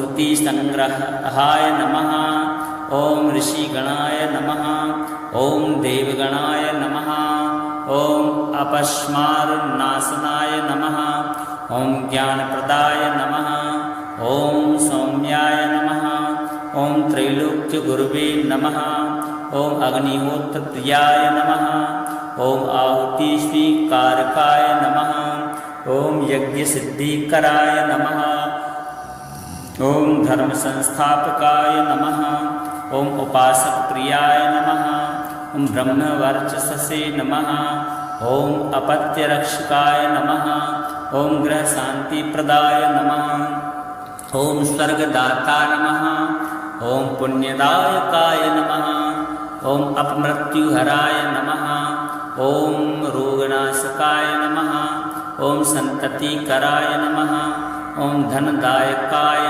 श्रुतिसंग्रहाय नमः। ॐ ऋषिगणाय नमः। ॐ देवगणाय नमः। ॐ अपस्मारनाशनाय नमः। ॐ ज्ञानप्रदाय नमः। ॐ सौम्याय नमः। ॐ त्रैलोक्यगुरुवे नमः। ॐ अग्निहोत्रप्रियाय नमः। ॐ आहुतिस्वीकारकाय नमः। ॐ यज्ञसिद्धिकराय नमः। ॐ धर्मसंस्थापकाय नमः। ॐ उपासकप्रियाय नमः। ॐ ब्रह्मवर्चसे नमः। ॐ अपत्यरक्षकाय नमः। ॐ गृहशान्तिप्रदाय नमः। ॐ स्वर्गदाता नमः। ॐ पुण्यदायकाय नमः। ॐ अपमृत्युहराय नमः। ॐ रोगनाशकाय नमः। ॐ सन्ततिकराय नमः। ॐ धनदायकाय